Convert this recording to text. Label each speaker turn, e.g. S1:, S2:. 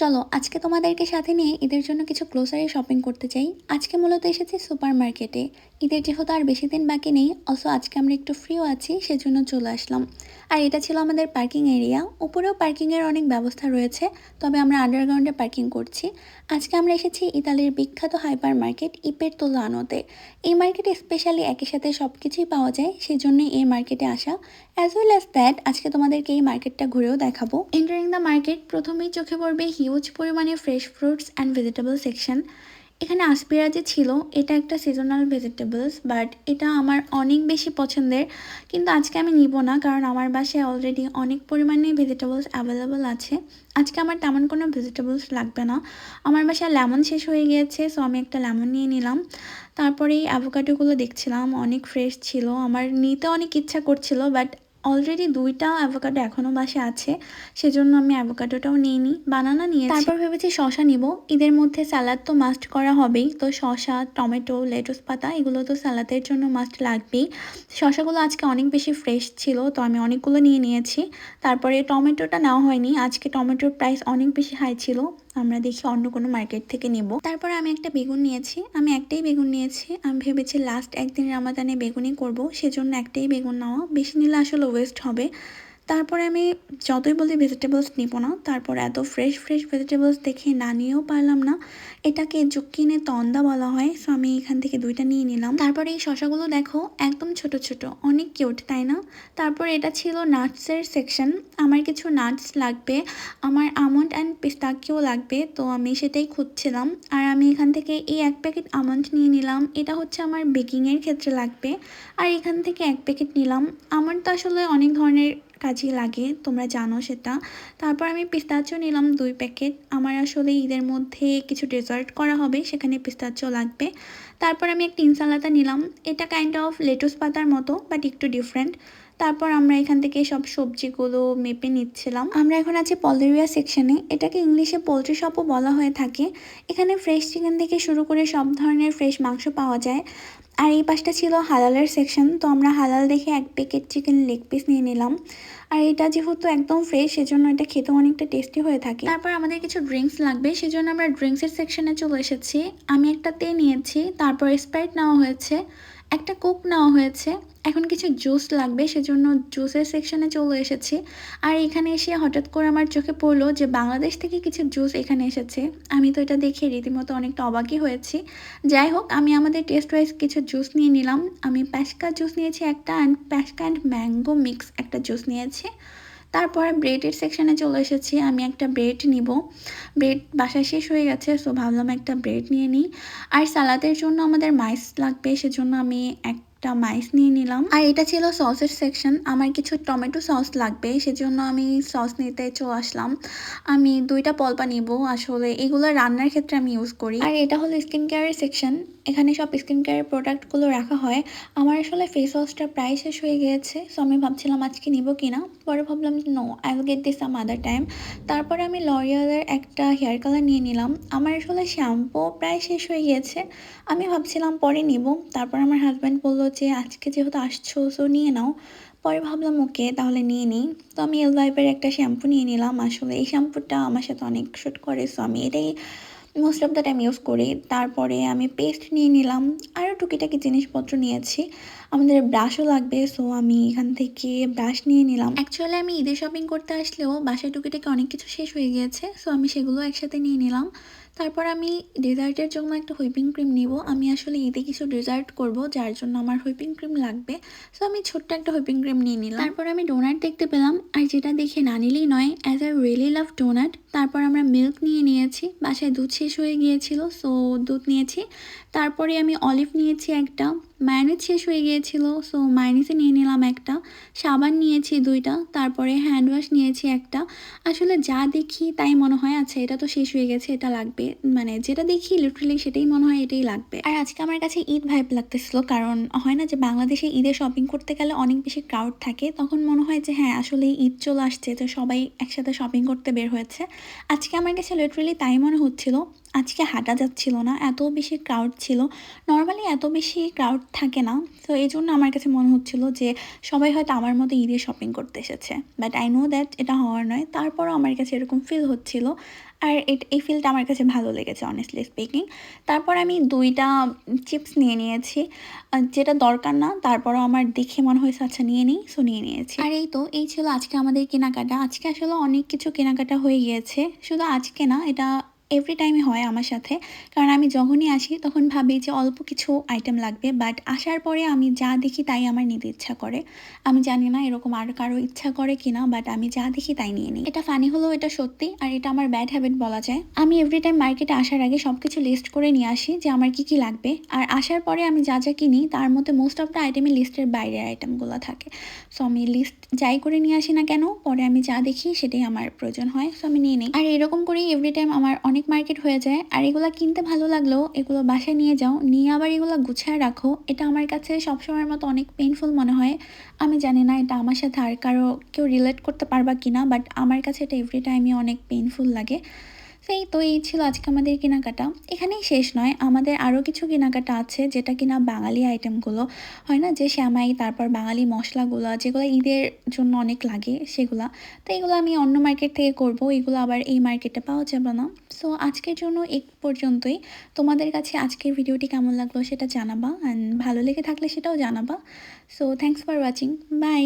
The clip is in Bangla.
S1: চলো আজকে তোমাদেরকে সাথে নিয়ে ঈদের জন্য কিছু গ্রোসারি শপিং করতে চাই। আজকে মূলত এসেছি সুপার মার্কেটে। ঈদের যেহেতু আর বেশি দিন বাকি নেই, অলসো আজকে আমরা একটু ফ্রিও আছি, সেজন্য চলে আসলাম। আর এটা ছিল আমাদের পার্কিং এরিয়া। উপরেও পার্কিংয়ের অনেক ব্যবস্থা রয়েছে, তবে আমরা আন্ডারগ্রাউন্ডে পার্কিং করছি। আজকে আমরা এসেছি ইতালির বিখ্যাত হাইপার মার্কেট ইপেরতোলানোতে। এই মার্কেটে স্পেশালি একই সাথে সব কিছুই পাওয়া যায়, সেই জন্যই এই মার্কেটে আসা। অ্যাজ ওয়েল অ্যাজ দ্যাট আজকে তোমাদেরকে এই মার্কেটটা ঘুরেও দেখাবো। এন্টারিং দ্য মার্কেট প্রথমেই চোখে পড়বে হিউজ পরিমাণে fresh fruits and vegetable section. এখানে আসপিরা যে ছিল এটা একটা সিজনাল ভেজিটেবলস, বাট এটা আমার অনেক বেশি পছন্দের। কিন্তু আজকে আমি নিব না, কারণ আমার বাসায় অলরেডি অনেক পরিমাণে ভেজিটেবলস অ্যাভেলেবল আছে। আজকে আমার তেমন কোনো ভেজিটেবলস লাগবে না। আমার বাসায় লেমন শেষ হয়ে গিয়েছে, সো আমি একটা লেমন নিয়ে নিলাম। তারপরে এই অ্যাভোকাডোগুলো দেখছিলাম, অনেক ফ্রেশ ছিল, আমার নিতে অনেক ইচ্ছা করছিল, বাট অলরেডি দুইটা অ্যাভোকাডো এখনও বাসে আছে, সেজন্য আমি অ্যাভোকাডোটাও নিইনি, বানানা নিয়ে তারপর ভেবেছি শশা নিব। ঈদের মধ্যে স্যালাড তো মাস্ট করা হবেই, তো শশা, টমেটো, লেটুস পাতা এগুলো তো স্যালাডের জন্য মাস্ট লাগবেই। শশাগুলো আজকে অনেক বেশি ফ্রেশ ছিল, তো আমি অনেকগুলো নিয়ে নিয়েছি। তারপরে টমেটোটা নেওয়া হয়নি, আজকে টমেটোর প্রাইস অনেক বেশি হাই ছিল, আমরা দেখি অন্য কোনো মার্কেট থেকে নেব। তারপর আমি একটা বেগুন নিয়েছি, আমি একটাই বেগুন নিয়েছি। আমি ভেবেছি লাস্ট একদিন রামাদানে বেগুনই করব, সেজন্য একটাই বেগুন নেওয়া, বেশি নিলে আসলে ওয়েস্ট হবে। তারপরে আমি যতই বলি ভেজিটেবলস নিব না, তারপর এত ফ্রেশ ফ্রেশ ভেজিটেবলস দেখে না নিয়েও পারলাম না। এটাকে জুক্কিনে তন্দা বলা হয়, সো আমি এখান থেকে দুইটা নিয়ে নিলাম। তারপরে এই শশাগুলো দেখো একদম ছোট ছোট, অনেক কিউট তাই না? তারপর এটা ছিল নাটসের সেকশন। আমার কিছু নাটস লাগবে, আমার আমন্ড অ্যান্ড পিস্তাকিও লাগবে, তো আমি সেটাই খুঁজছিলাম। আর আমি এখান থেকে এই এক প্যাকেট আমন্ড নিয়ে নিলাম, এটা হচ্ছে আমার বেকিংয়ের ক্ষেত্রে লাগবে। আর এখান থেকে এক প্যাকেট নিলাম, আমার তো আসলে অনেক ধরনের কাজে লাগে, তোমরা জানো সেটা। তারপর আমি পিস্তাচিও নিলাম 2 প্যাকেট, আমার আসলে ঈদের মধ্যে কিছু ডেজার্ট করা হবে, সেখানে পিস্তাচিও লাগবে। তারপর আমি একটা ইনসালাতা নিলাম, এটা কাইন্ড অফ লেটুস পাতার মতো বাট একটু ডিফারেন্ট। তারপর আমরা এখান থেকে সব সবজিগুলো মেপে নিচ্ছিলাম। আমরা এখন আছি পলটেরিয়া সেকশনে, এটাকে ইংলিশে পোলট্রি শপও বলা হয়ে থাকে। এখানে ফ্রেশ চিকেন থেকে শুরু করে সব ধরনের ফ্রেশ মাংস পাওয়া যায়। আর এই পাশটা ছিল হালালের সেকশন, তো আমরা হালাল দেখে এক প্যাকেট চিকেন লেগ পিস নিয়ে নিলাম। আর এটা যেহেতু একদম ফ্রেশ, সেজন্য এটা খেতেও অনেকটা টেস্টি হয়ে থাকে। তারপর আমাদের কিছু ড্রিঙ্কস লাগবে, সেজন্য আমরা ড্রিঙ্কসের সেকশনে চলে এসেছি। আমি একটা তে নিয়েছি, তারপর স্প্রাইট নেওয়া হয়েছে, একটা কোক নেওয়া হয়েছে। এখন কিছু জুস লাগবে, সেজন্য জুসের সেকশনে চলে এসেছি। আর এখানে এসে হঠাৎ করে আমার চোখে পড়লো যে বাংলাদেশ থেকে কিছু জুস এখানে এসেছে। আমি তো এটা দেখে রীতিমতো অনেকটা অবাকই হয়েছি। যাই হোক, আমি আমাদের টেস্ট ওয়াইজ কিছু জুস নিয়ে নিলাম। আমি প্যাসকা জুস নিয়েছি একটা, অ্যান্ড প্যাসকা অ্যান্ড ম্যাঙ্গো মিক্স একটা জুস নিয়েছি। তারপরে ব্রেডের সেকশনে চলে এসেছি, আমি একটা ব্রেড নিব। ব্রেড বাসায় শেষ হয়ে গেছে, সো ভাবলাম একটা ব্রেড নিয়ে নিই। আর সালাদের জন্য আমাদের মাইস লাগবে, সেজন্য আমি একটা মাইস নিয়ে নিলাম। আর এটা ছিল সসের সেকশন, আমার কিছু টমেটো সস লাগবে, সেজন্য আমি সস নিতে চলে আসলাম। আমি দুইটা পলপা নিব, আসলে এগুলো রান্নার ক্ষেত্রে আমি ইউজ করি। আর এটা হলো স্কিন কেয়ারের সেকশন, এখানে সব স্কিন কেয়ারের প্রোডাক্টগুলো রাখা হয়। আমার আসলে ফেস ওয়াশটা প্রায় শেষ হয়ে গিয়েছে, সো আমি ভাবছিলাম আজকে নিব কিনা, পরে ভাবলাম no, I will get this some other time. তারপরে আমি লরিয়ালের একটা হেয়ার কালার নিয়ে নিলাম। আমার আসলে শ্যাম্পু প্রায় শেষ হয়ে গিয়েছে, আমি ভাবছিলাম পরে নিব। তারপর আমার হাজব্যান্ড বললো যে আজকে যেহেতু আসছো সো নিয়ে নাও। পরে ভাবলাম ওকে তাহলে নিয়ে নিই, তো আমি এল ভাইবের একটা শ্যাম্পু নিয়ে নিলাম। আসলে এই শ্যাম্পুটা আমার সাথে অনেক শ্যুট করে, সো আমি এটাই most of the time use করি। তারপরে আমি পেস্ট নিয়ে নিলাম, আরও টুকিটাকি জিনিসপত্র নিয়েছি। আমাদের ব্রাশও লাগবে, সো আমি এখান থেকে ব্রাশ নিয়ে নিলাম। অ্যাকচুয়ালি আমি ঈদের শপিং করতে আসলেও বাসায় টুকিটাকি অনেক কিছু শেষ হয়ে গিয়েছে, সো আমি সেগুলো একসাথে নিয়ে নিলাম। তারপর আমি ডেজার্টের জন্য একটা হুইপিং ক্রিম নিব, আমি আসলে ঈদে কিছু ডেজার্ট করব, যার জন্য আমার হুইপিং ক্রিম লাগবে, সো আমি ছোট্ট একটা হুইপিং ক্রিম নিয়ে নিলাম। তারপর আমি ডোনাট দেখতে পেলাম, আর যেটা দেখে না নিলেই নয়, as I really love donut. তারপর আমরা মিল্ক নিয়ে নিয়েছি, বাসায় দুধ শেষ হয়ে গিয়েছিল, সো দুধ নিয়েছি। তারপরে আমি অলিভ নিয়েছি একটা, মায়োনিজ শেষ হয়ে গিয়েছিল, সো মায়োনিজে নিয়ে নিলাম একটা। সাবান নিয়েছি দুইটা, তারপরে হ্যান্ড ওয়াশ নিয়েছি একটা। আসলে যা দেখি তাই মনে হয় আচ্ছা এটা তো শেষ হয়ে গেছে, এটা লাগবে, মানে যেটা দেখি লিটারালি সেটাই মনে হয় এটাই লাগবে। আর আজকে আমার কাছে ঈদ ভাইব লাগতেছিল, কারণ হয় না যে বাংলাদেশে ঈদে শপিং করতে গেলে অনেক বেশি ক্রাউড থাকে, তখন মনে হয় যে হ্যাঁ আসলে ঈদ চলে আসছে, তো সবাই একসাথে শপিং করতে বের হয়েছে। আজকে আমার কাছে লিটারালি তাই মনে হচ্ছিল। আজকে হাঁটা যাচ্ছিল না, এত বেশি ক্রাউড ছিল। নর্মালি এত বেশি ক্রাউড থাকে না। তো এই জন্য আমার কাছে মনে হচ্ছিল যে সবাই হয়তো আমার মতো ঈদের শপিং করতে এসেছে, বাট আই নো দ্যাট এটা হওয়ার নয়। তারপরও আমার কাছে এরকম ফিল হচ্ছিল। আর এই ফিলটা আমার কাছে ভালো লেগেছে অনেস্টলি স্পিকিং। তারপর আমি 2টা চিপস নিয়ে নিয়েছি, যেটা দরকার না, তারপরও আমার দেখে মনে হয়েছে আচ্ছা নিয়ে নিই, সো নিয়ে নিয়েছি। আর এই ছিল আজকে আমাদের কেনাকাটা। আজকে আসলে অনেক কিছু কেনাকাটা হয়ে গিয়েছে, শুধু আজকে না, এটা এভরি টাইমই হয় আমার সাথে। কারণ আমি যখনই আসি তখন ভাবি যে অল্প কিছু আইটেম লাগবে, বাট আসার পরে আমি যা দেখি তাই আমার নিতে ইচ্ছা করে। আমি জানি না এরকম আর কারো ইচ্ছা করে কিনা, বাট আমি যা দেখি তাই নিয়ে নিই। এটা ফানি হলেও এটা সত্যি, আর এটা আমার ব্যাড হ্যাবিট বলা যায়। আমি এভরি টাইম মার্কেটে আসার আগে সব কিছু লিস্ট করে নিয়ে আসি যে আমার কি কি লাগবে, আর আসার পরে আমি যা যা কিনি তার মধ্যে মোস্ট অফ দ্য আইটেমই লিস্টের বাইরের আইটেমগুলো থাকে। সো আমি লিস্ট যাই করে নিয়ে আসি না কেন, পরে আমি যা দেখি সেটাই আমার প্রয়োজন হয়, সো আমি নিয়ে নিই। আর এরকম করেই এভরি টাইম আমার অনেক মার্কেট হয়ে যায়। আর এগুলো কিনতে ভালো লাগলেও এগুলো বাসায় নিয়ে যাও, নিয়ে আবার এগুলো গুছিয়ে রাখো, এটা আমার কাছে সবসময়ের মতো অনেক পেইনফুল মনে হয়। আমি জানি না এটা আমার সাথে আর কারো কেউ রিলেট করতে পারবা কিনা, বাট আমার কাছে এটা এভরি টাইমই অনেক পেইনফুল লাগে। এই ছিল আজকে আমাদের কেনাকাটা। এখানেই শেষ নয়, আমাদের আরও কিছু কেনাকাটা আছে, যেটা কিনা বাঙালি আইটেমগুলো হয় না, যে শ্যামাই, তারপর বাঙালি মশলাগুলো যেগুলো ঈদের জন্য অনেক লাগে সেগুলা। তো এগুলো আমি অন্য মার্কেট থেকে করব, এগুলো আবার এই মার্কেটে পাওয়া যাবে না। সো আজকের জন্য এই পর্যন্তই। তোমাদের কাছে আজকের ভিডিওটি কেমন লাগলো সেটা জানাবা, অ্যান্ড ভালো লেগে থাকলে সেটাও জানাবা। So thanks for watching, by.